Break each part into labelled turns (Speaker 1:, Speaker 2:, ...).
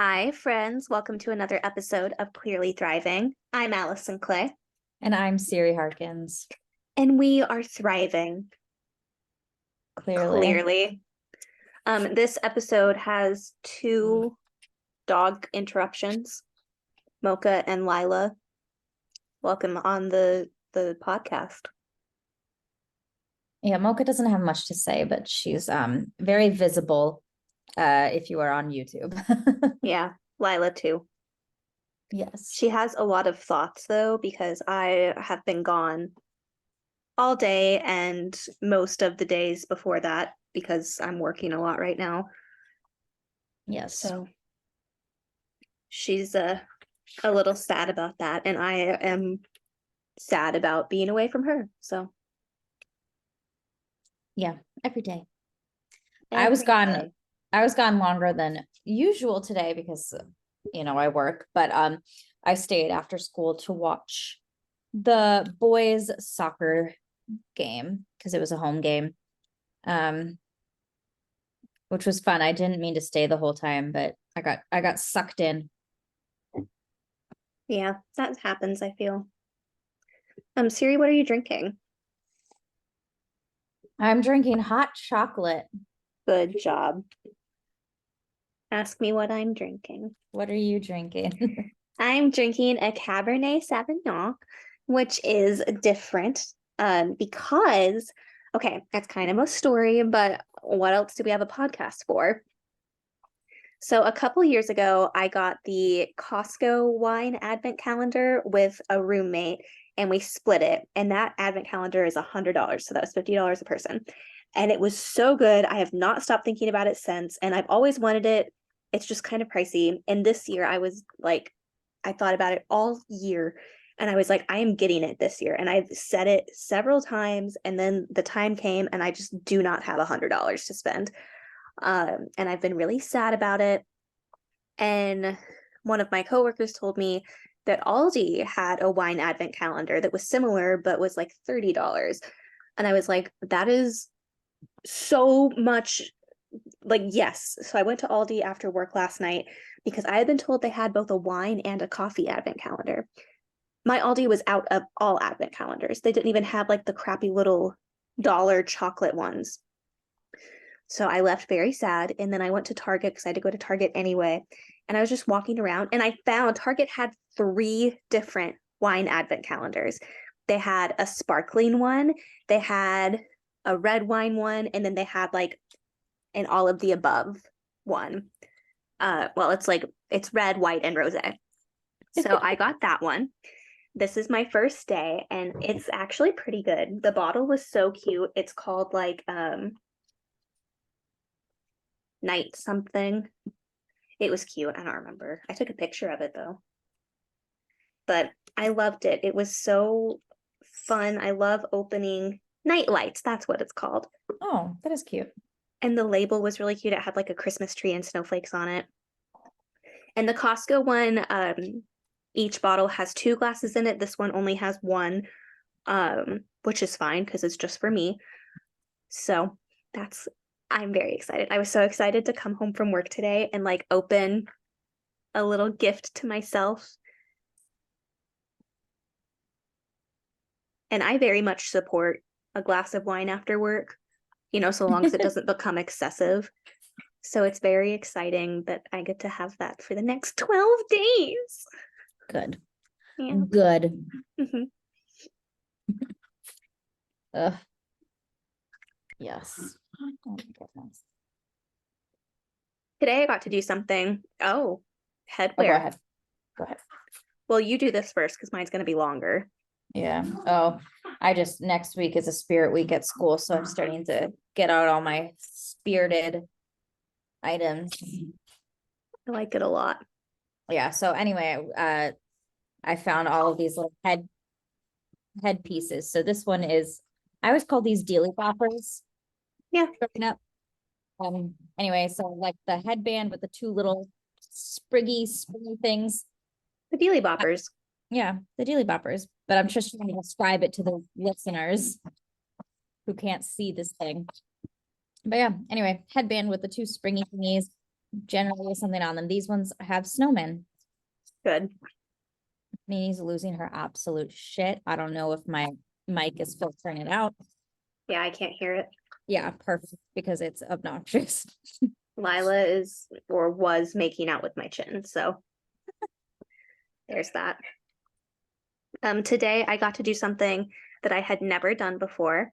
Speaker 1: Hi, friends. Welcome to another episode of Clearly Thriving. I'm Allison Clay,
Speaker 2: And I'm Siri Harkins.
Speaker 1: and we are thriving.
Speaker 2: Clearly.
Speaker 1: This episode has two dog interruptions. Mocha and Lila, welcome on the podcast.
Speaker 2: Yeah, Mocha doesn't have much to say, but she's very visible if you are on YouTube.
Speaker 1: Yeah, Lila too.
Speaker 2: Yes.
Speaker 1: She has a lot of thoughts though, because I have been gone all day and most of the days before that because I'm working a lot right now.
Speaker 2: Yes.
Speaker 1: So she's a little sad about that, and I am sad about being away from her. So
Speaker 2: yeah, every day.
Speaker 1: every
Speaker 2: I was gone.
Speaker 1: day.
Speaker 2: I was gone longer than usual today because I work, but I stayed after school to watch the boys' soccer game because it was a home game. Which was fun. I didn't mean to stay the whole time, but I got sucked in.
Speaker 1: Yeah, that happens, I feel. Siri, what are you drinking?
Speaker 2: I'm drinking hot chocolate.
Speaker 1: Good job. Ask me what I'm drinking.
Speaker 2: What are you drinking?
Speaker 1: I'm drinking a Cabernet Sauvignon, which is different because, okay, that's kind of a story, but what else do we have a podcast for? So a couple years ago, I got the Costco wine advent calendar with a roommate, and we split it. And that advent calendar is $100, so that was $50 a person. And it was so good. I have not stopped thinking about it since, and I've always wanted it. It's just kind of pricey. And this year, I was like, I thought about it all year, and I was like, I am getting it this year. And I've said it several times, and then the time came, and I just do not have $100 to spend. And I've been really sad about it. And one of my coworkers told me that Aldi had a wine advent calendar that was similar, but was like $30. And I was like, that is so much. Like, yes. So I went to Aldi after work last night because I had been told they had both a wine and a coffee advent calendar. My Aldi was out of all advent calendars. They didn't even have like the crappy little dollar chocolate ones. So I left very sad. And then I went to Target because I had to go to Target anyway. And I was just walking around and I found Target had 3 different wine advent calendars. They had a sparkling one, they had a red wine one, and then they had like an all of the above one. Well, it's red, white, and rose. So I got that one. This is my first day, and it's actually pretty good. The bottle was so cute. It's called like night something. It was cute. I don't remember. I took a picture of it though. But I loved it. It was so fun. I love opening night lights. That's what it's called.
Speaker 2: Oh, that is cute.
Speaker 1: And the label was really cute. It had like a Christmas tree and snowflakes on it. And the Costco one, each bottle has 2 glasses in it. This one only has one, which is fine because it's just for me. So I'm very excited. I was so excited to come home from work today and like open a little gift to myself. And I very much support a glass of wine after work, so long as it doesn't become excessive. So it's very exciting that I get to have that for the next 12 days.
Speaker 2: Good.
Speaker 1: Yeah.
Speaker 2: Good.
Speaker 1: Mm-hmm.
Speaker 2: Yes. Oh my goodness.
Speaker 1: Today I got to do something. Oh, headwear.
Speaker 2: Oh, go ahead. Go ahead.
Speaker 1: Well, you do this first because mine's going to be longer.
Speaker 2: Yeah. Oh, next week is a spirit week at school, so I'm starting to get out all my spirited items.
Speaker 1: I like it a lot.
Speaker 2: Yeah. So anyway, I found all of these little head pieces. So this one is, I always call these dealy boppers.
Speaker 1: Yeah.
Speaker 2: Growing up. Anyway, so like the headband with the 2 little springy things.
Speaker 1: The Dealy Boppers.
Speaker 2: Yeah, the dealy boppers. But I'm just trying to describe it to the listeners who can't see this thing. But yeah, anyway, headband with the 2 springy thingies. generally with something on them. These ones have snowmen.
Speaker 1: Good.
Speaker 2: Mimi's losing her absolute shit. I don't know if my mic is filtering it out.
Speaker 1: Yeah, I can't hear it.
Speaker 2: Yeah, perfect, because it's obnoxious.
Speaker 1: Lila is or was making out with my chin, so there's that. Today I got to do something that I had never done before,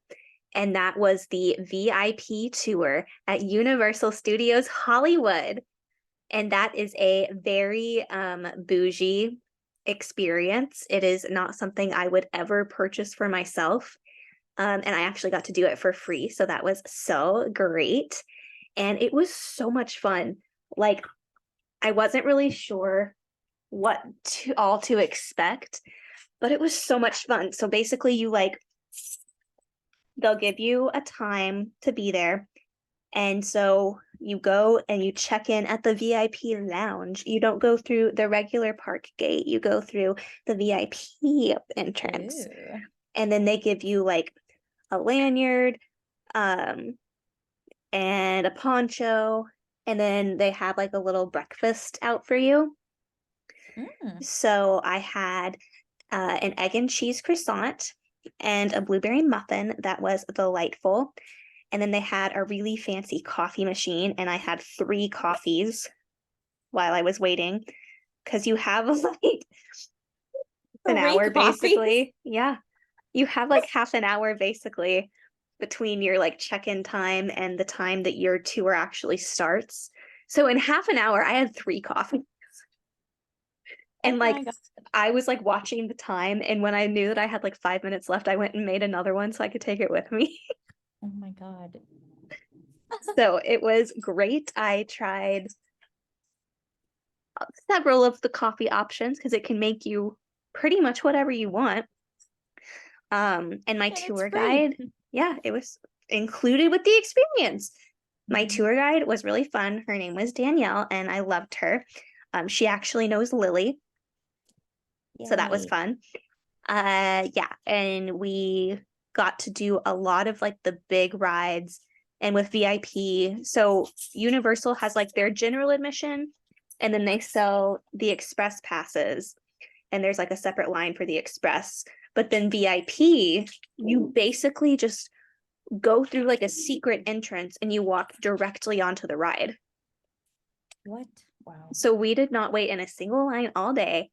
Speaker 1: and that was the VIP tour at Universal Studios Hollywood. And that is a very bougie experience. It is not something I would ever purchase for myself. And I actually got to do it for free. So that was so great. And it was so much fun. Like, I wasn't really sure what to expect, but it was so much fun. So basically, they'll give you a time to be there. And so you go and you check in at the VIP lounge. You don't go through the regular park gate, you go through the VIP entrance.
Speaker 2: Ooh.
Speaker 1: And then they give you like a lanyard, and a poncho, and then they have like a little breakfast out for you. So I had an egg and cheese croissant and a blueberry muffin that was delightful. And then they had a really fancy coffee machine, and I had 3 coffees while I was waiting, because you have like an
Speaker 2: 3
Speaker 1: hour
Speaker 2: coffees?
Speaker 1: basically. Yeah. You have like half an hour basically between your like check-in time and the time that your tour actually starts. So in half an hour, I had 3 coffees. And
Speaker 2: Oh
Speaker 1: like
Speaker 2: my God.
Speaker 1: I was like watching the time, and when I knew that I had like 5 minutes left, I went and made another one so I could take it with me.
Speaker 2: Oh my God.
Speaker 1: So it was great. I tried several of the coffee options because it can make you pretty much whatever you want. And my
Speaker 2: And it's
Speaker 1: tour
Speaker 2: free.
Speaker 1: guide, yeah, it was included with the experience. My tour guide was really fun. Her name was Danielle, and I loved her. She actually knows Lily, so that was
Speaker 2: Yay.
Speaker 1: fun. Yeah, and we got to do a lot of like the big rides, and with VIP. So Universal has like their general admission, and then they sell the express passes, and there's like a separate line for the express. But then VIP, you basically just go through like a secret entrance and you walk directly onto the ride.
Speaker 2: What? Wow.
Speaker 1: So we did not wait in a single line all day.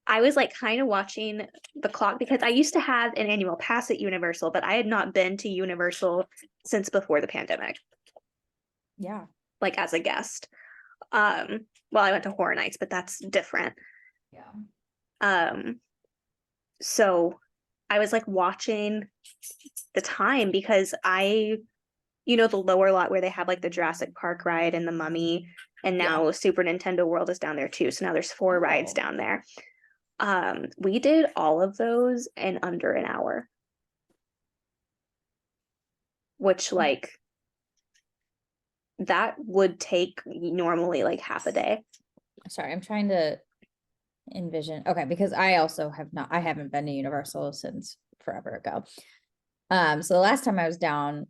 Speaker 1: I was like kind of watching the clock because I used to have an annual pass at Universal, but I had not been to Universal since before the pandemic,
Speaker 2: Yeah.
Speaker 1: like as a guest. Well, I went to Horror Nights, but that's different.
Speaker 2: Yeah.
Speaker 1: So I was like watching the time because the lower lot where they have like the Jurassic Park ride and the Mummy, and now Super Nintendo World is down there too. So now there's 4 rides down there. We did all of those in under an hour, which like that would take normally like half a day.
Speaker 2: Sorry, I'm trying to envision. Okay, because I haven't been to Universal since forever ago. So the last time I was down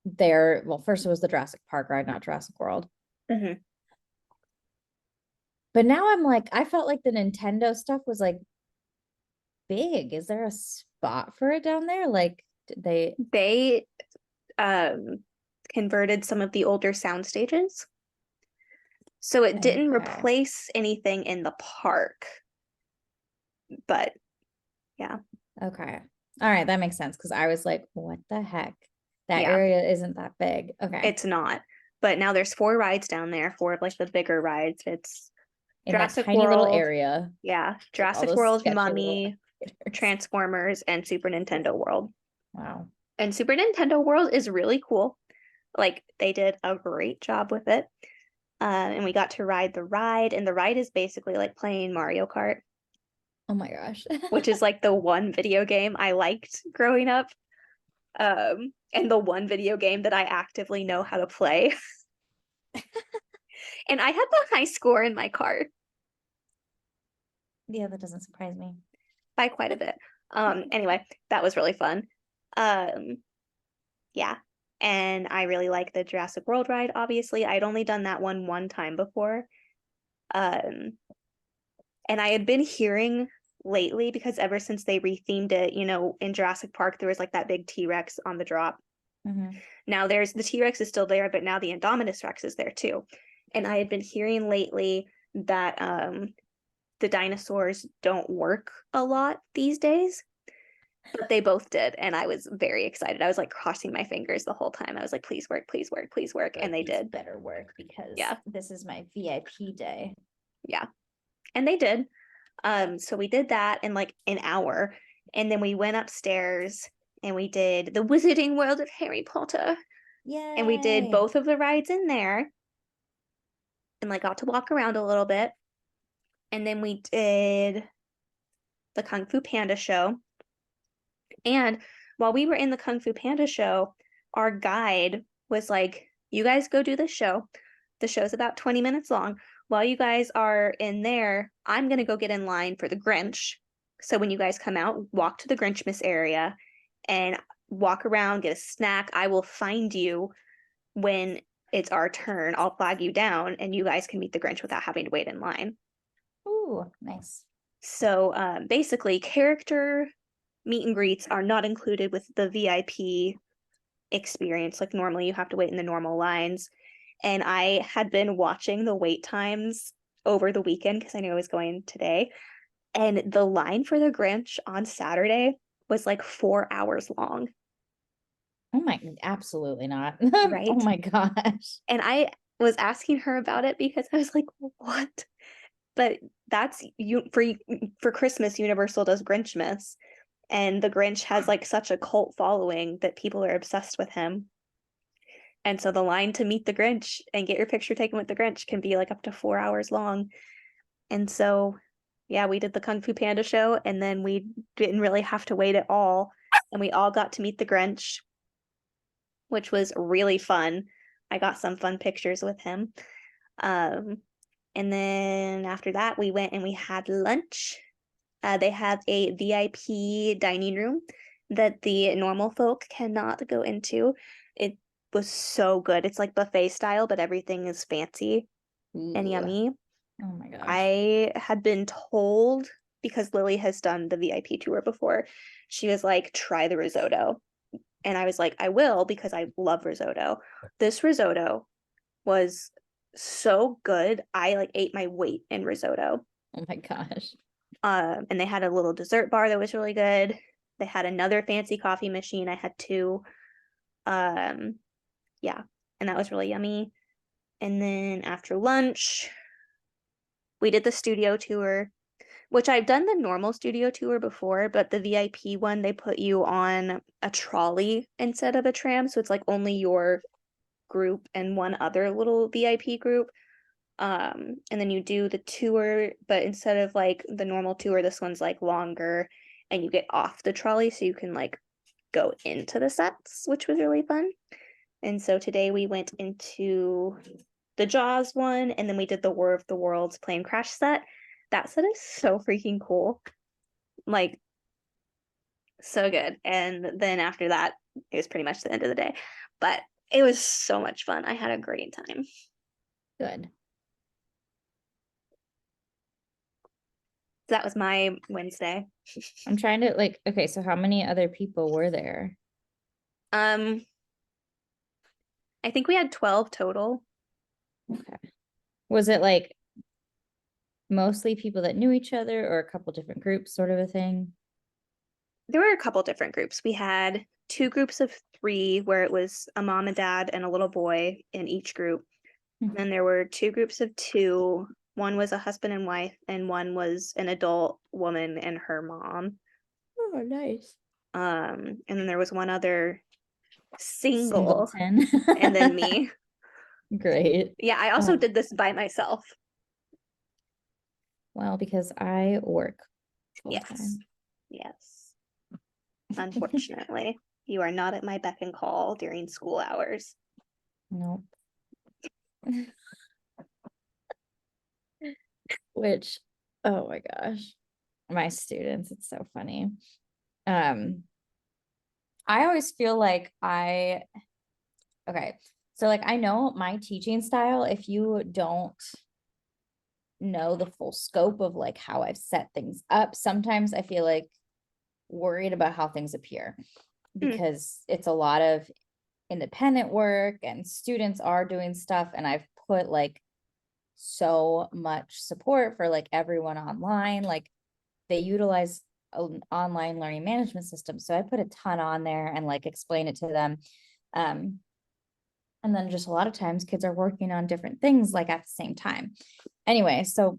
Speaker 2: there, well, first it was the Jurassic Park ride, not Jurassic World.
Speaker 1: Mhm.
Speaker 2: But now I'm like, I felt like the Nintendo stuff was like big. Is there a spot for it down there? Like, did
Speaker 1: They converted some of the older sound stages. So it didn't
Speaker 2: Okay.
Speaker 1: replace anything in the park. But yeah.
Speaker 2: Okay. All right, that makes sense because I was like, what the heck? That
Speaker 1: Yeah.
Speaker 2: area isn't that big. Okay.
Speaker 1: It's not. But now there's 4 rides down there, 4 of like the bigger rides. It's
Speaker 2: In that
Speaker 1: Jurassic
Speaker 2: tiny little
Speaker 1: World.
Speaker 2: area.
Speaker 1: Yeah.
Speaker 2: Like all
Speaker 1: Jurassic
Speaker 2: those
Speaker 1: World,
Speaker 2: sketchy
Speaker 1: Mummy,
Speaker 2: little-
Speaker 1: Transformers, and Super Nintendo World.
Speaker 2: Wow.
Speaker 1: And Super Nintendo World is really cool. Like they did a great job with it. And we got to ride the ride, and the ride is basically like playing Mario Kart,
Speaker 2: Oh my gosh.
Speaker 1: which is like the one video game I liked growing up. And the one video game that I actively know how to play. And I had the high score in my card
Speaker 2: Yeah, that doesn't surprise me.
Speaker 1: by quite a bit. Anyway, that was really fun. Yeah. And I really like the Jurassic World ride, obviously. I'd only done that one time before. And I had been hearing lately, because ever since they rethemed it, in Jurassic Park, there was like that big T-Rex on the drop. Now there's the T-Rex is still there, but now the Indominus Rex is there too. And I had been hearing lately that the dinosaurs don't work a lot these days, but they both did. And I was very excited. I was like crossing my fingers the whole time. I was like, please work, please work, please work. And they did.
Speaker 2: Better work, because
Speaker 1: Yeah.
Speaker 2: this is my VIP day.
Speaker 1: Yeah. And they did. So we did that in like an hour. And then we went upstairs and we did the Wizarding World of Harry Potter.
Speaker 2: Yeah.
Speaker 1: And we did both of the rides in there and like got to walk around a little bit. And then we did the Kung Fu Panda show. And while we were in the Kung Fu Panda show, our guide was like, you guys go do the show. The show's about 20 minutes long. While you guys are in there, I'm going to go get in line for the Grinch. So when you guys come out, walk to the Grinchmas area and walk around, get a snack. I will find you when it's our turn. I'll flag you down and you guys can meet the Grinch without having to wait in line.
Speaker 2: Ooh, nice.
Speaker 1: So basically, character meet and greets are not included with the VIP experience. Like normally you have to wait in the normal lines. And I had been watching the wait times over the weekend because I knew I was going today. And the line for the Grinch on Saturday was like 4 hours long.
Speaker 2: Oh my, absolutely not.
Speaker 1: Right?
Speaker 2: Oh my gosh.
Speaker 1: And I was asking her about it because I was like, what? But that's you for Christmas, Universal does Grinchmas. And the Grinch has like such a cult following that people are obsessed with him. And so the line to meet the Grinch and get your picture taken with the Grinch can be like up to 4 hours long. And so, yeah, we did the Kung Fu Panda show and then we didn't really have to wait at all. And we all got to meet the Grinch, which was really fun. I got some fun pictures with him. And then after that, we went and we had lunch. They have a VIP dining room that the normal folk cannot go into. It was so good. It's like buffet style, but everything is fancy and
Speaker 2: Ooh.
Speaker 1: yummy.
Speaker 2: Oh my gosh.
Speaker 1: I had been told, because Lily has done the VIP tour before, she was like, try the risotto. And I was like, I will, because I love risotto. This risotto was so good. I like ate my weight in risotto.
Speaker 2: Oh my gosh.
Speaker 1: And they had a little dessert bar that was really good. They had another fancy coffee machine. I had two. Yeah, and that was really yummy. And then after lunch, we did the studio tour, which I've done the normal studio tour before, but the VIP one, they put you on a trolley instead of a tram. So it's like only your group and one other little VIP group. And then you do the tour, but instead of like the normal tour, this one's like longer and you get off the trolley so you can like go into the sets, which was really fun. And so today we went into the Jaws one and then we did the War of the Worlds plane crash set. That set is so freaking cool. Like, so good. And then after that, it was pretty much the end of the day. But it was so much fun. I had a great time.
Speaker 2: Good.
Speaker 1: That was my Wednesday.
Speaker 2: I'm trying to like, okay, so how many other people were there?
Speaker 1: I think we had 12 total.
Speaker 2: Okay. Was it like mostly people that knew each other or a couple different groups, sort of a thing?
Speaker 1: There were a couple different groups. We had 2 groups of 3 where it was a mom and dad and a little boy in each group. And then there were 2 groups of 2. One was a husband and wife, and one was an adult woman and her mom.
Speaker 2: Oh, nice.
Speaker 1: And then there was one other single,
Speaker 2: Singleton.
Speaker 1: and then me.
Speaker 2: Great.
Speaker 1: Yeah, I also
Speaker 2: Oh.
Speaker 1: did this by myself.
Speaker 2: Well, because I work full
Speaker 1: Yes.
Speaker 2: time.
Speaker 1: Yes. Unfortunately, you are not at my beck and call during school hours.
Speaker 2: Nope. Which, oh my gosh, my students, it's so funny. I always feel like I okay. So like, I know my teaching style, if you don't know the full scope of like how I've set things up, sometimes I feel like worried about how things appear
Speaker 1: Mm.
Speaker 2: because it's a lot of independent work and students are doing stuff. And I've put like so much support for like everyone online. Like they utilize an online learning management system. So I put a ton on there and like explain it to them. Um, and then just a lot of times kids are working on different things like at the same time. Anyway, so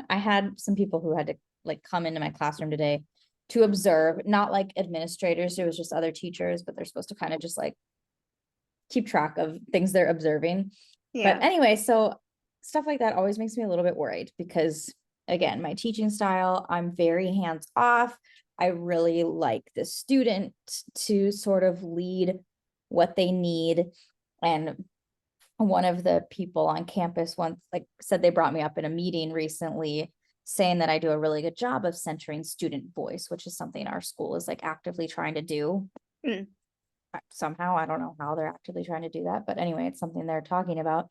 Speaker 2: I had some people who had to like come into my classroom today to observe, not like administrators, it was just other teachers, but they're supposed to kind of just like keep track of things they're observing. But
Speaker 1: Yeah.
Speaker 2: anyway, so stuff like that always makes me a little bit worried because again, my teaching style, I'm very hands off. I really like the student to sort of lead what they need. And one of the people on campus once like said they brought me up in a meeting recently saying that I do a really good job of centering student voice, which is something our school is like actively trying to do.
Speaker 1: Mm.
Speaker 2: Somehow, I don't know how they're actively trying to do that, but anyway, it's something they're talking about.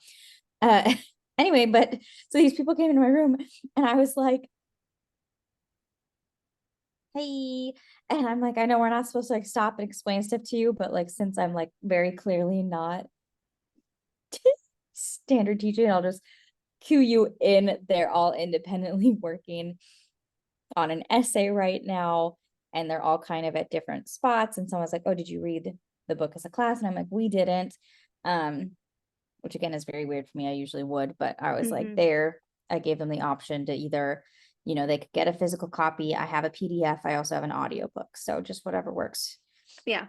Speaker 2: Uh, anyway, but so these people came into my room and I was like, hey, and I'm like, I know we're not supposed to like stop and explain stuff to you, but like, since I'm like very clearly not standard teaching, I'll just cue you in. They're all independently working on an essay right now, and they're all kind of at different spots. And someone's like, oh, did you read the book as a class? And I'm like, we didn't. Which again is very weird for me. I usually would, but I was like,
Speaker 1: Mm-hmm.
Speaker 2: there, I gave them the option to either, you know, they could get a physical copy. I have a PDF. I also have an audiobook. So just whatever works
Speaker 1: Yeah.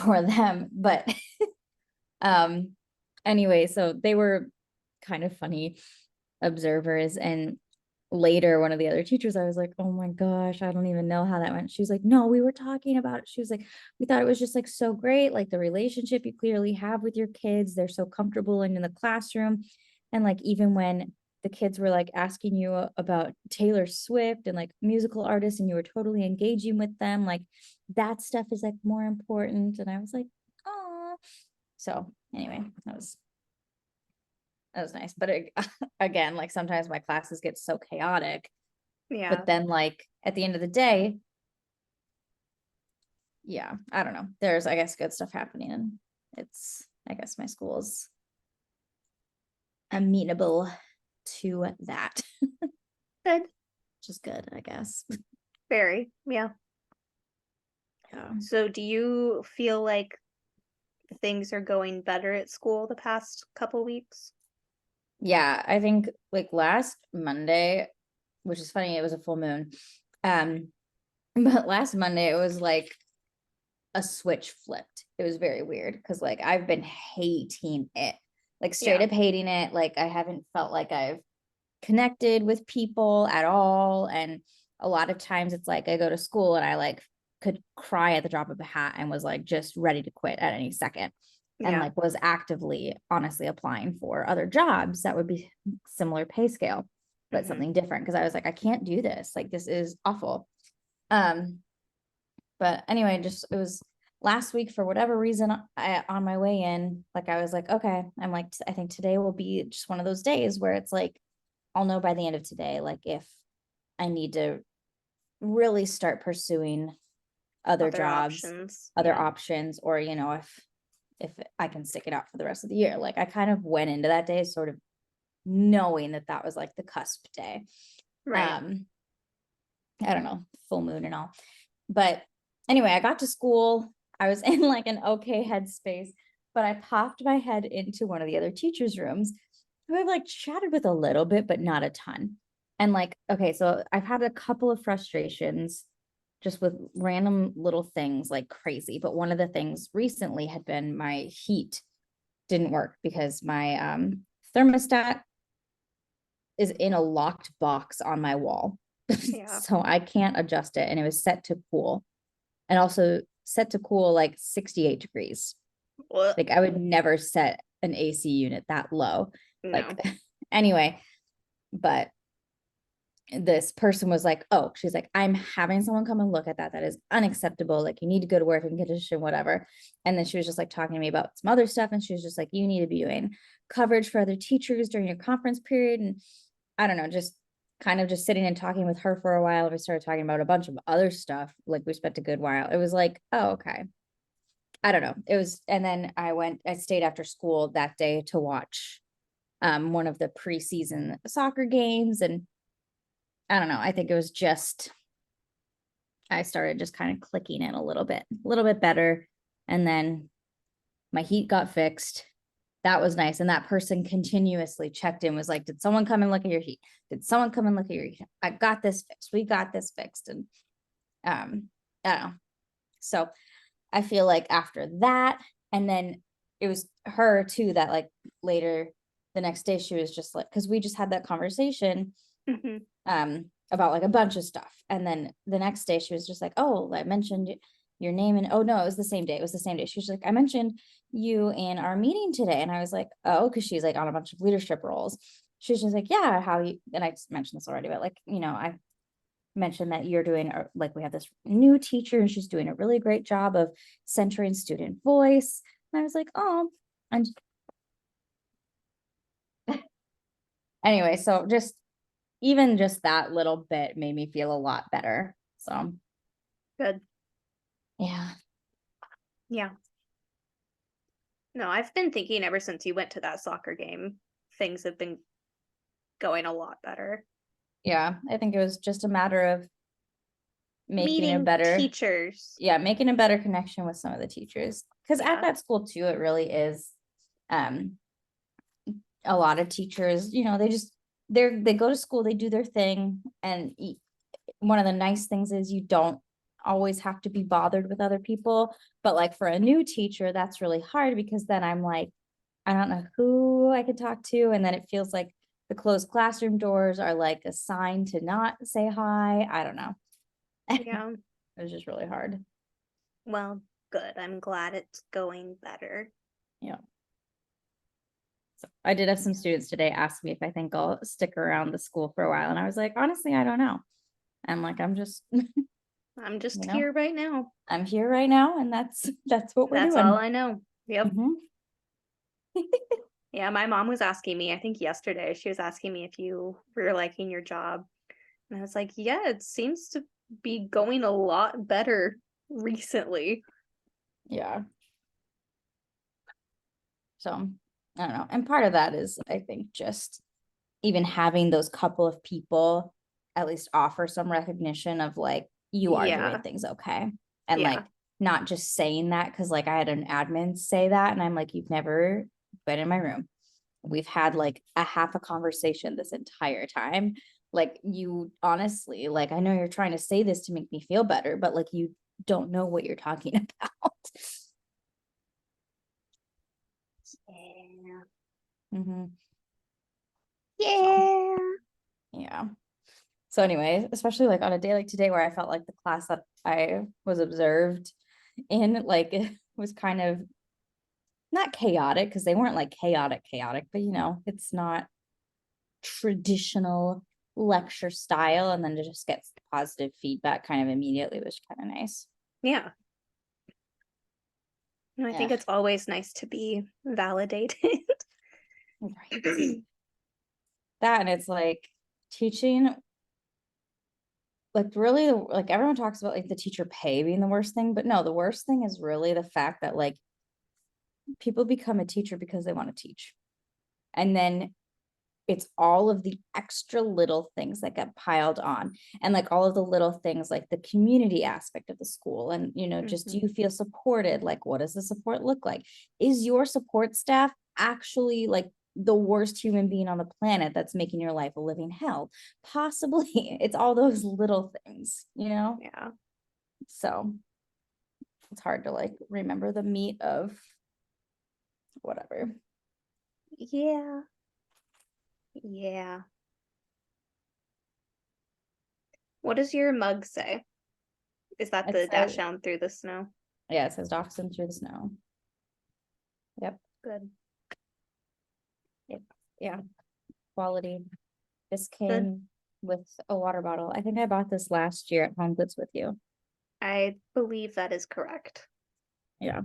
Speaker 2: for them. But um anyway, so they were kind of funny observers. And later, one of the other teachers, I was like, oh my gosh, I don't even know how that went. She was like, no, we were talking about it. She was like, we thought it was just like so great, like the relationship you clearly have with your kids. They're so comfortable and in the classroom. And like, even when the kids were like asking you about Taylor Swift and like musical artists, and you were totally engaging with them, like that stuff is like more important. And I was like, oh. So anyway, that was nice. But again, like sometimes my classes get so chaotic,
Speaker 1: Yeah.
Speaker 2: but then like at the end of the day, yeah, I don't know. There's, I guess, good stuff happening. And I guess my school is amenable to that,
Speaker 1: Good.
Speaker 2: which is good, I guess.
Speaker 1: Very. Yeah.
Speaker 2: Yeah.
Speaker 1: So do you feel like things are going better at school the past couple weeks?
Speaker 2: Yeah, I think like last Monday, which is funny, it was a full moon. Um, but last Monday it was like a switch flipped. It was very weird because like I've been hating it, like straight
Speaker 1: Yeah.
Speaker 2: up hating it. Like I haven't felt like I've connected with people at all. And a lot of times it's like I go to school and I like could cry at the drop of a hat and was like just ready to quit at any second. And
Speaker 1: Yeah.
Speaker 2: like was actively honestly applying for other jobs that would be similar pay scale, but
Speaker 1: Mm-hmm.
Speaker 2: something different. Cause I was like, I can't do this. Like this is awful. Um, but anyway, just it was last week for whatever reason. On my way in, like I was like, okay, I'm like, I think today will be just one of those days where it's like, I'll know by the end of today, like if I need to really start pursuing other
Speaker 1: Other
Speaker 2: jobs,
Speaker 1: options.
Speaker 2: other
Speaker 1: Yeah.
Speaker 2: options, or you know, if I can stick it out for the rest of the year. Like I kind of went into that day sort of knowing that that was like the cusp day.
Speaker 1: Right.
Speaker 2: Um, I don't know, full moon and all. But anyway, I got to school. I was in like an okay headspace, but I popped my head into one of the other teachers' rooms who I've like chatted with a little bit, but not a ton. And like, okay, so I've had a couple of frustrations just with random little things like crazy. But one of the things recently had been my heat didn't work because my thermostat is in a locked box on my wall.
Speaker 1: Yeah.
Speaker 2: So I can't adjust it. And it was set to cool, and also set to cool like 68 degrees.
Speaker 1: Well,
Speaker 2: Like I would never set an AC unit that low. Like
Speaker 1: no.
Speaker 2: anyway, but this person was like, oh, she's like, I'm having someone come and look at that. That is unacceptable. Like, you need to go to work and condition, whatever. And then she was just like talking to me about some other stuff. And she was just like, you need to be doing coverage for other teachers during your conference period. And I don't know, just kind of just sitting and talking with her for a while. We started talking about a bunch of other stuff. Like, we spent a good while. It was like, oh, okay. I don't know. It was, and then I stayed after school that day to watch one of the preseason soccer games. And I don't know. I think it was just, I started just kind of clicking in a little bit better. And then my heat got fixed. That was nice. And that person continuously checked in, was like, did someone come and look at your heat? Did someone come and look at your heat? I got this fixed. We got this fixed. And I don't know. So I feel like after that, and then it was her too, that like later the next day, she was just like, because we just had that conversation about like a bunch of stuff. And then the next day she was just like, oh, I mentioned your name. And oh no, it was the same day. It was the same day. She was like, I mentioned you in our meeting today. And I was like, oh, because she's like on a bunch of leadership roles. She was just like, yeah, how you, and I just mentioned this already, but like, I mentioned that you're doing, like, we have this new teacher and she's doing a really great job of centering student voice. And I was like, oh, and anyway, so just even just that little bit made me feel a lot better. So
Speaker 1: Good.
Speaker 2: yeah.
Speaker 1: Yeah. No, I've been thinking ever since you went to that soccer game, things have been going a lot better.
Speaker 2: Yeah, I think it was just a matter of making a
Speaker 1: Meeting
Speaker 2: better,
Speaker 1: teachers.
Speaker 2: making a better connection with some of the teachers. Because at
Speaker 1: Yeah.
Speaker 2: that school too, it really is a lot of teachers, they just they go to school, they do their thing. And one of the nice things is you don't always have to be bothered with other people. But like for a new teacher, that's really hard, because then I'm like, I don't know who I could talk to. And then it feels like the closed classroom doors are like a sign to not say hi. I don't know.
Speaker 1: Yeah.
Speaker 2: It was just really hard.
Speaker 1: Well, good. I'm glad it's going better.
Speaker 2: Yeah. So I did have some students today ask me if I think I'll stick around the school for a while. And I was like, honestly, I don't know. And like, I'm just,
Speaker 1: I'm just
Speaker 2: you know,
Speaker 1: here right now.
Speaker 2: I'm here right now, and that's what we're
Speaker 1: That's all
Speaker 2: doing.
Speaker 1: I know. Yep.
Speaker 2: Mhm.
Speaker 1: Yeah, my mom was asking me, I think yesterday, she was asking me if you were liking your job. And I was like, yeah, it seems to be going a lot better recently.
Speaker 2: Yeah. So I don't know. And part of that is, I think, just even having those couple of people at least offer some recognition of like, you are doing
Speaker 1: Yeah.
Speaker 2: things okay. And like,
Speaker 1: Yeah.
Speaker 2: not just saying that, because like I had an admin say that, and I'm like, you've never been in my room. We've had like a half a conversation this entire time. Like, you honestly, like, I know you're trying to say this to make me feel better, but like, you don't know what you're talking about.
Speaker 1: Yeah.
Speaker 2: Mm-hmm.
Speaker 1: Yeah.
Speaker 2: Yeah. So anyway, especially like on a day like today, where I felt like the class that I was observed in, like, it was kind of not chaotic, because they weren't like chaotic, but it's not traditional lecture style. And then to just get positive feedback kind of immediately was kind of nice.
Speaker 1: Yeah. And I think
Speaker 2: Yeah.
Speaker 1: it's always nice to be validated.
Speaker 2: Right. That, and it's like teaching, like, really, like, everyone talks about like the teacher pay being the worst thing, but no, the worst thing is really the fact that like people become a teacher because they want to teach. And then it's all of the extra little things that get piled on, and like all of the little things, like the community aspect of the school. And just, do
Speaker 1: Mhm.
Speaker 2: you feel supported? Like, what does the support look like? Is your support staff actually like the worst human being on the planet that's making your life a living hell? Possibly. It's all those little things.
Speaker 1: Yeah.
Speaker 2: So it's hard to like remember the meat of whatever.
Speaker 1: Yeah. Yeah. What does your mug say? Is that
Speaker 2: It
Speaker 1: the dash
Speaker 2: says,
Speaker 1: down through the snow?
Speaker 2: yeah, it says Dachshund through the snow. Yep.
Speaker 1: Good.
Speaker 2: Yep. Yeah. Quality. This
Speaker 1: Good.
Speaker 2: came with a water bottle. I think I bought this last year at Home Goods with you.
Speaker 1: I believe that is correct.
Speaker 2: Yeah.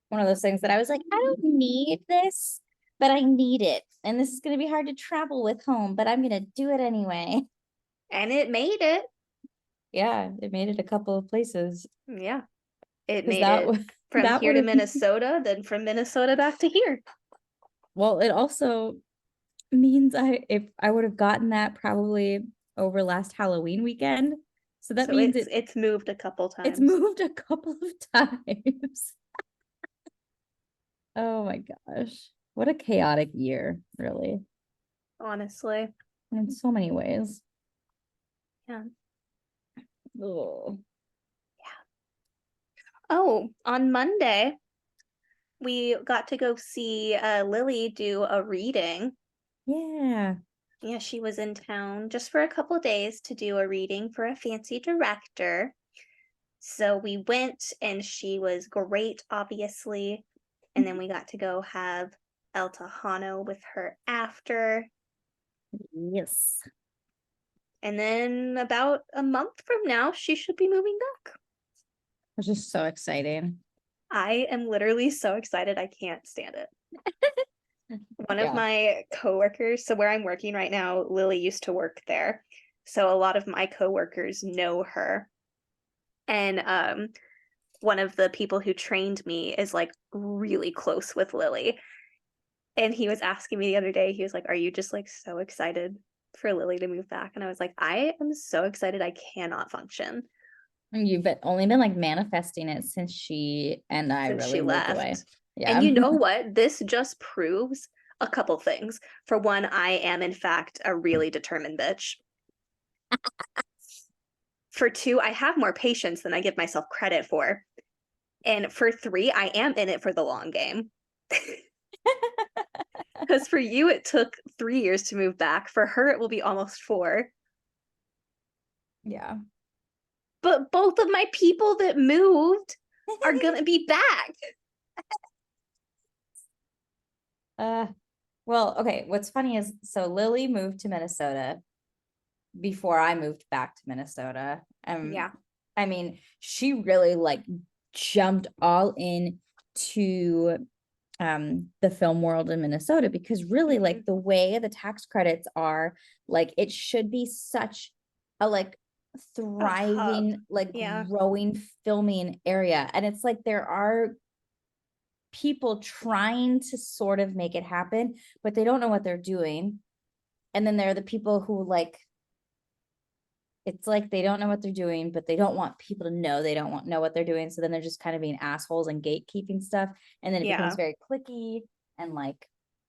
Speaker 2: One of those things that I was like, I don't need this, but I need it. And this is going to be hard to travel with home, but I'm going to do it anyway.
Speaker 1: And it made it.
Speaker 2: Yeah, it made it a couple of places.
Speaker 1: Yeah. It
Speaker 2: Because
Speaker 1: made it from
Speaker 2: that
Speaker 1: here
Speaker 2: would
Speaker 1: to
Speaker 2: have,
Speaker 1: Minnesota, then from Minnesota back to here.
Speaker 2: well, it also means if I would have gotten that probably over last Halloween weekend. So that
Speaker 1: So
Speaker 2: means
Speaker 1: it's moved a couple
Speaker 2: it's
Speaker 1: times.
Speaker 2: moved a couple of times. Oh my gosh. What a chaotic year, really,
Speaker 1: Honestly.
Speaker 2: in so many ways.
Speaker 1: Yeah.
Speaker 2: Oh,
Speaker 1: Oh, on Monday, we got to go see Lily do a reading.
Speaker 2: yeah.
Speaker 1: Yeah, she was in town just for a couple days to do a reading for a fancy director. So we went and she was great, obviously. And then we got to go have El Tejano with her after.
Speaker 2: Yes.
Speaker 1: And then about a month from now, she should be moving back.
Speaker 2: Which is so exciting.
Speaker 1: I am literally so excited. I can't stand it. One of
Speaker 2: Yeah.
Speaker 1: my coworkers, so where I'm working right now, Lily used to work there. So a lot of my coworkers know her. And one of the people who trained me is like really close with Lily. And he was asking me the other day, he was like, "Are you just like so excited for Lily to move back?" And I was like, "I am so excited I cannot function."
Speaker 2: And you've only been like manifesting it since she and I
Speaker 1: Since
Speaker 2: really
Speaker 1: she
Speaker 2: moved
Speaker 1: left.
Speaker 2: away. Yeah.
Speaker 1: And you know what? This just proves a couple things. For one, I am in fact a really determined bitch. For two, I have more patience than I give myself credit for. And for three, I am in it for the long game. Because for you, it took 3 years to move back. For her, it will be almost 4.
Speaker 2: Yeah.
Speaker 1: But both of my people that moved are going to be back.
Speaker 2: Well, okay. What's funny is so Lily moved to Minnesota before I moved back to Minnesota.
Speaker 1: Yeah.
Speaker 2: I mean, she really like jumped all in to the film world in Minnesota because really like the way the tax credits are, like it should be such a like thriving, like
Speaker 1: Yeah.
Speaker 2: growing filming area. And it's like there are people trying to sort of make it happen, but they don't know what they're doing. And then there are the people who like it's like they don't know what they're doing, but they don't want people to know they don't know what they're doing. So then they're just kind of being assholes and gatekeeping stuff. And then it becomes very cliquey and like,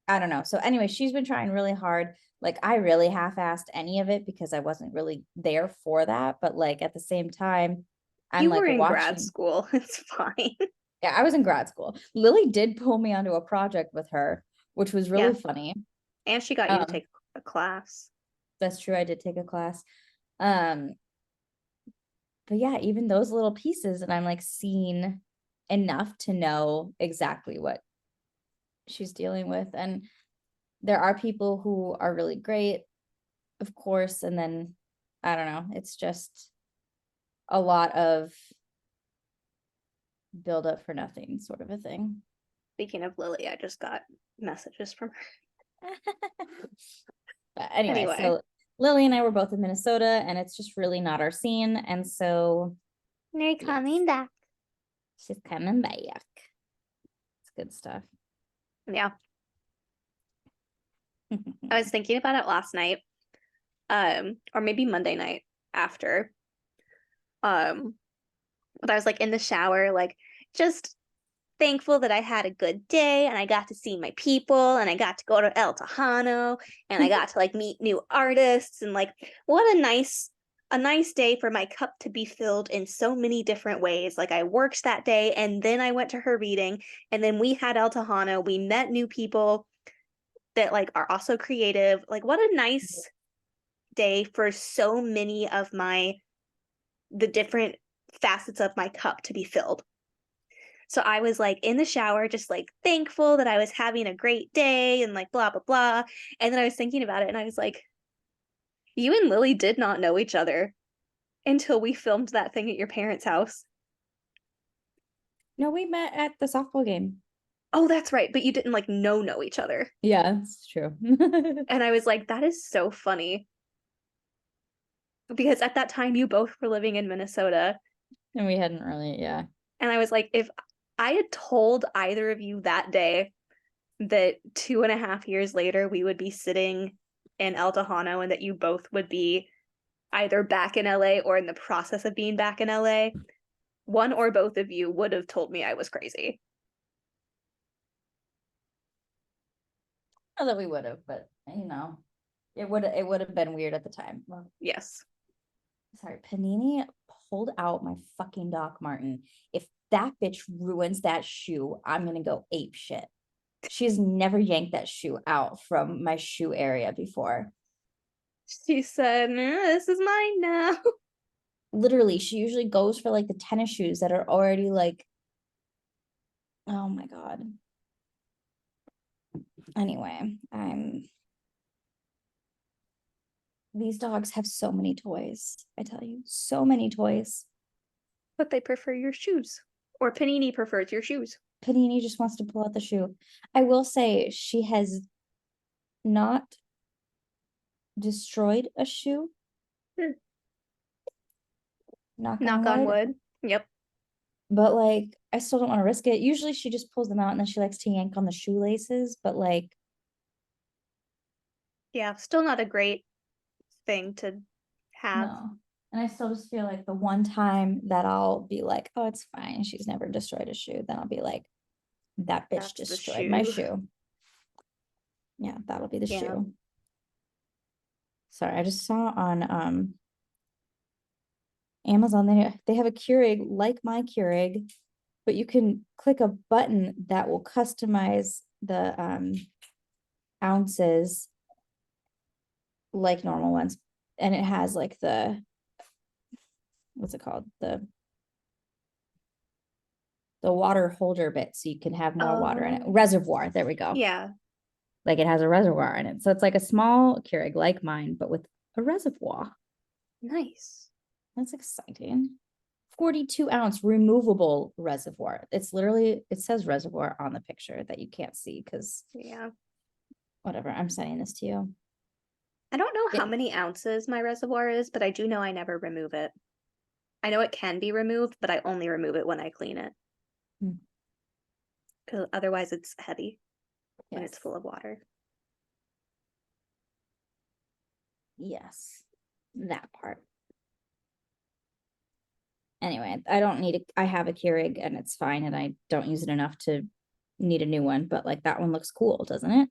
Speaker 2: I don't know. So anyway, she's been trying really hard. Like I really half-assed any of it because I wasn't really there for that. But like at the same time, I'm
Speaker 1: You
Speaker 2: like
Speaker 1: were in grad
Speaker 2: watching.
Speaker 1: school. It's fine.
Speaker 2: Yeah, I was in grad school. Lily did pull me onto a project with her, which was really funny.
Speaker 1: And she got you to take a class.
Speaker 2: That's true. I did take a class. But yeah, even those little pieces, and I'm like seeing enough to know exactly what she's dealing with. And there are people who are really great, of course, and then I don't know, it's just a lot of build up for nothing sort of a thing.
Speaker 1: Speaking of Lily, I just got messages from her.
Speaker 2: But anyway, so Lily and I were both in Minnesota, and it's just really not our scene. And so
Speaker 1: they're coming back.
Speaker 2: She's coming back. It's good stuff.
Speaker 1: Yeah. I was thinking about it last night, or maybe Monday night after. But I was like in the shower, like just thankful that I had a good day and I got to see my people and I got to go to El Tejano and I got to like meet new artists and like what a nice day for my cup to be filled in so many different ways. Like I worked that day and then I went to her reading and then we had El Tejano. We met new people that like are also creative. Like what a nice day for so many of the different facets of my cup to be filled. So I was like in the shower, just like thankful that I was having a great day and like blah, blah, blah. And then I was thinking about it and I was like, You and Lily did not know each other until we filmed that thing at your parents' house.
Speaker 2: No, we met at the softball game.
Speaker 1: Oh, that's right. But you didn't like know each other.
Speaker 2: Yeah, it's true.
Speaker 1: And I was like, that is so funny. Because at that time you both were living in Minnesota.
Speaker 2: And we hadn't really, yeah.
Speaker 1: And I was like, if I had told either of you that day that 2.5 years later we would be sitting in El Tejano and that you both would be either back in LA or in the process of being back in LA, one or both of you would have told me I was crazy.
Speaker 2: Not that we would have, but you know, it would have been weird at the time. Well,
Speaker 1: Yes.
Speaker 2: sorry, Panini pulled out my fucking Doc Martin. If that bitch ruins that shoe, I'm gonna go ape shit. She's never yanked that shoe out from my shoe area before.
Speaker 1: She said, this is mine now.
Speaker 2: Literally, she usually goes for like the tennis shoes that are already like, oh my God. Anyway, these dogs have so many toys. I tell you, so many toys.
Speaker 1: But they prefer your shoes. Or Panini prefers your shoes.
Speaker 2: Panini just wants to pull out the shoe. I will say she has not destroyed a shoe. Knock on wood.
Speaker 1: Yep.
Speaker 2: But like, I still don't want to risk it. Usually she just pulls them out and then she likes to yank on the shoelaces. But like,
Speaker 1: Yeah, still not a great thing to have.
Speaker 2: no. And I still just feel like the one time that I'll be like, oh, it's fine. She's never destroyed a shoe. Then I'll be like, that bitch
Speaker 1: That's the
Speaker 2: destroyed my
Speaker 1: shoe.
Speaker 2: shoe. Yeah, that'll be the
Speaker 1: Yeah.
Speaker 2: shoe. Sorry, I just saw on Amazon they have a Keurig like my Keurig, but you can click a button that will customize the ounces like normal ones, and it has like the what's it called, the water holder bit, so you can have more water in it.
Speaker 1: Oh.
Speaker 2: Reservoir, there we go.
Speaker 1: Yeah.
Speaker 2: Like it has a reservoir in it, so it's like a small Keurig like mine, but with a reservoir.
Speaker 1: Nice.
Speaker 2: That's exciting. 42-ounce removable reservoir. It's literally, it says reservoir on the picture that you can't see because
Speaker 1: Yeah.
Speaker 2: whatever. I'm sending this to you.
Speaker 1: I don't know how many ounces my reservoir is, but I do know I never remove it. I know it can be removed, but I only remove it when I clean it. Because otherwise it's heavy when it's full of water.
Speaker 2: Yes, that part. Anyway, I don't need it. I have a Keurig and it's fine, and I don't use it enough to need a new one, but like that one looks cool, doesn't it?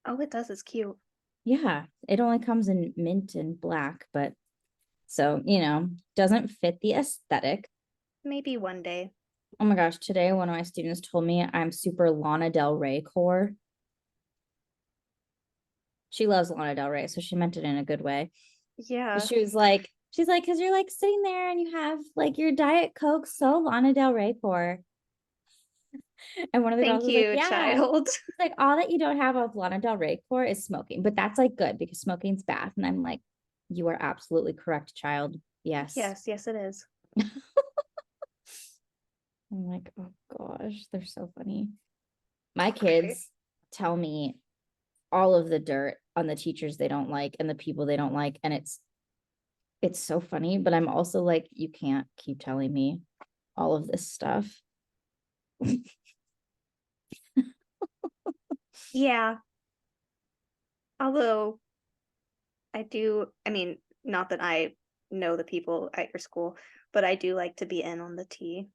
Speaker 1: Oh, it does. It's cute.
Speaker 2: Yeah, it only comes in mint and black, but so, you know, doesn't fit the aesthetic.
Speaker 1: Maybe one day.
Speaker 2: Oh my gosh, today one of my students told me I'm super Lana Del Rey core. She loves Lana Del Rey, so she meant it in a good way.
Speaker 1: Yeah.
Speaker 2: She's like, because you're like sitting there and you have like your Diet Coke, so Lana Del Rey core. And one of the girls was like, yeah,
Speaker 1: child.
Speaker 2: it's like all that you don't have of Lana Del Rey core is smoking, but that's like good because smoking's bad. And I'm like, you are absolutely correct, child. Yes.
Speaker 1: Yes, yes, it is.
Speaker 2: I'm like, oh gosh, they're so funny. My kids tell me all of the dirt on the teachers they don't like and the people they don't like. And it's so funny, but I'm also like, you can't keep telling me all of this stuff.
Speaker 1: Yeah. Although I mean, not that I know the people at your school, but I do like to be in on the tea.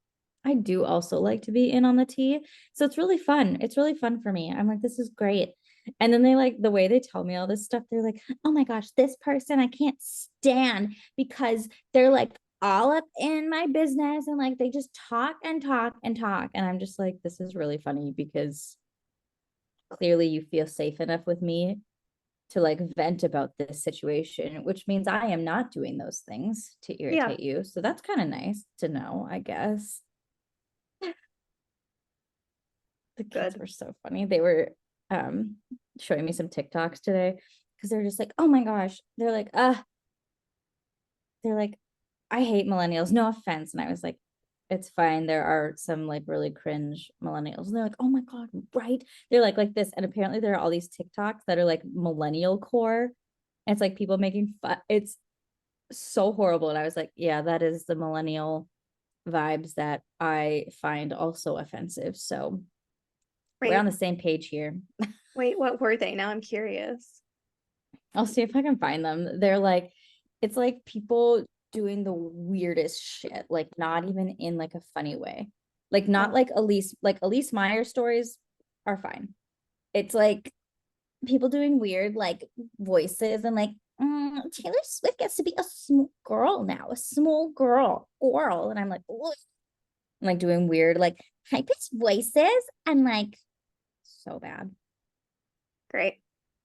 Speaker 2: I do also like to be in on the tea. So it's really fun. It's really fun for me. I'm like, this is great. And then they like the way they tell me all this stuff. They're like, oh my gosh, this person I can't stand because they're like all up in my business and like they just talk and talk and talk. And I'm just like, this is really funny because clearly you feel safe enough with me to like vent about this situation, which means I am not doing those things to irritate you. So that's kind of nice to know, I guess. The kids were so funny. They were showing me some TikToks today because they're just like, oh my gosh, they're like, I hate millennials, no offense. And I was like, it's fine. There are some like really cringe millennials. And they're like, oh my God, right? They're like this. And apparently there are all these TikToks that are like millennial core. And it's like people making fun. It's so horrible. And I was like, yeah, that is the millennial vibes that I find also offensive. So we're on the same page here.
Speaker 1: Wait, what were they? Now I'm curious.
Speaker 2: I'll see if I can find them. They're like, it's like people doing the weirdest shit, like not even in like a funny way. Like not like Elise Meyer stories are fine. It's like people doing weird like voices and like Taylor Swift gets to be a small girl now, a small girl. And I'm like, ugh. I'm like doing weird, like high pitched voices and like so bad.
Speaker 1: Great.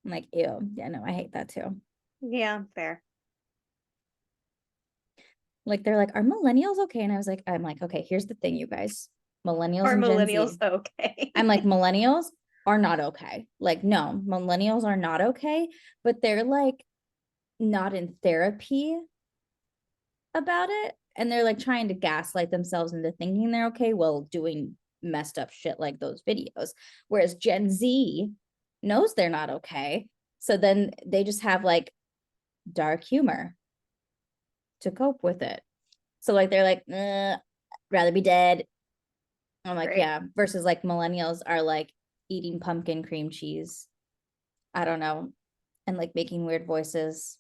Speaker 2: I'm like, ew. Yeah, no, I hate that too.
Speaker 1: Yeah, fair.
Speaker 2: Like they're like, are millennials okay? And I'm like, okay, here's the thing, you guys. Millennials
Speaker 1: Are
Speaker 2: and Gen
Speaker 1: millennials
Speaker 2: Z.
Speaker 1: okay?
Speaker 2: I'm like, millennials are not okay. Like, no, millennials are not okay, but they're like not in therapy about it. And they're like trying to gaslight themselves into thinking they're okay while doing messed up shit like those videos. Whereas Gen Z knows they're not okay. So then they just have like dark humor to cope with it. So like they're like, rather be dead. I'm like,
Speaker 1: Great.
Speaker 2: yeah. Versus like millennials are like eating pumpkin cream cheese. I don't know. And like making weird voices.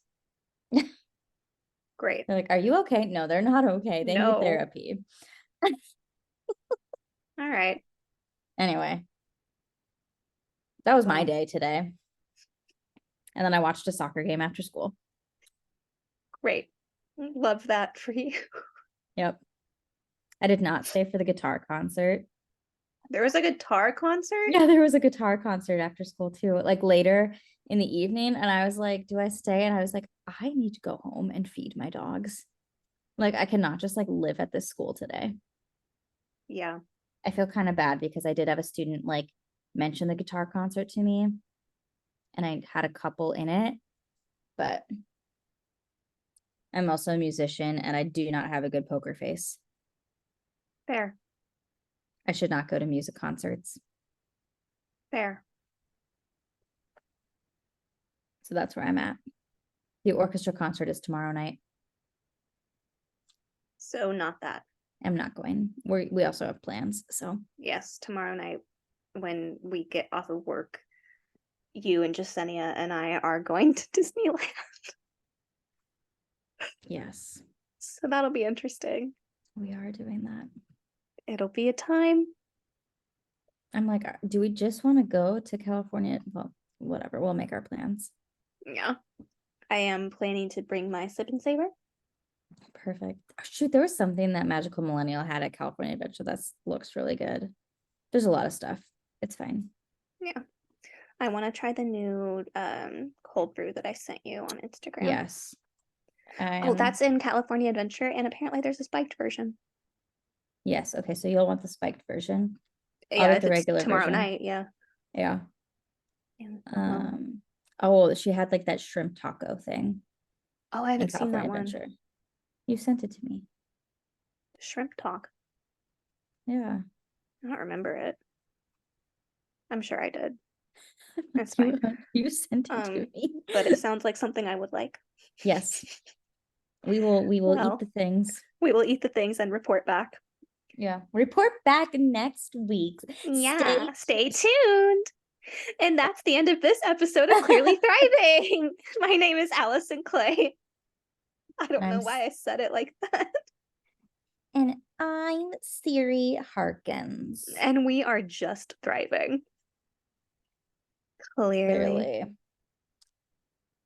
Speaker 1: Great.
Speaker 2: They're like, are you okay? No, they're not okay. They need
Speaker 1: No.
Speaker 2: therapy.
Speaker 1: All right.
Speaker 2: Anyway, that was my
Speaker 1: Well,
Speaker 2: day today. And then I watched a soccer game after school.
Speaker 1: great. Love that for you.
Speaker 2: Yep. I did not stay for the guitar concert.
Speaker 1: There was a guitar concert?
Speaker 2: Yeah, there was a guitar concert after school too, like later in the evening. And I was like, do I stay? And I was like, I need to go home and feed my dogs. Like, I cannot just like live at this school today.
Speaker 1: Yeah.
Speaker 2: I feel kind of bad because I did have a student like mention the guitar concert to me and I had a couple in it, but I'm also a musician and I do not have a good poker face.
Speaker 1: Fair.
Speaker 2: I should not go to music concerts.
Speaker 1: Fair.
Speaker 2: So that's where I'm at. The orchestra concert is tomorrow night.
Speaker 1: So not that.
Speaker 2: I'm not going. We also have plans. So
Speaker 1: Yes, tomorrow night when we get off of work, you and Jasenia and I are going to Disneyland.
Speaker 2: yes,
Speaker 1: So that'll be interesting.
Speaker 2: we are doing that.
Speaker 1: It'll be a time.
Speaker 2: I'm like, do we just want to go to California? Well, whatever. We'll make our plans.
Speaker 1: Yeah. I am planning to bring my sip and savor.
Speaker 2: Perfect. Oh, shoot, there was something that Magical Millennial had at California Adventure that looks really good. There's a lot of stuff. It's fine.
Speaker 1: Yeah. I want to try the new cold brew that I sent you on Instagram.
Speaker 2: Yes.
Speaker 1: Oh, that's in California Adventure, and apparently there's a spiked version.
Speaker 2: Yes. Okay, so you'll want the spiked version.
Speaker 1: Yeah, if the regular tomorrow version. Night. Yeah.
Speaker 2: Yeah.
Speaker 1: Well,
Speaker 2: oh, she had like that shrimp taco thing.
Speaker 1: Oh, I haven't seen that Adventure. One.
Speaker 2: You sent it to me.
Speaker 1: Shrimp talk.
Speaker 2: Yeah.
Speaker 1: I don't remember it. I'm sure I did. That's fine.
Speaker 2: You sent it to me.
Speaker 1: But it sounds like something I would like.
Speaker 2: Yes. We will eat the things.
Speaker 1: We will eat the things and report back.
Speaker 2: Yeah. Report back next week.
Speaker 1: Yeah. Stay tuned. And that's the end of this episode of Clearly Thriving. My name is Allison Clay. I don't know why I said it like that.
Speaker 2: And I'm Siri Harkins.
Speaker 1: And we are just thriving. Clearly.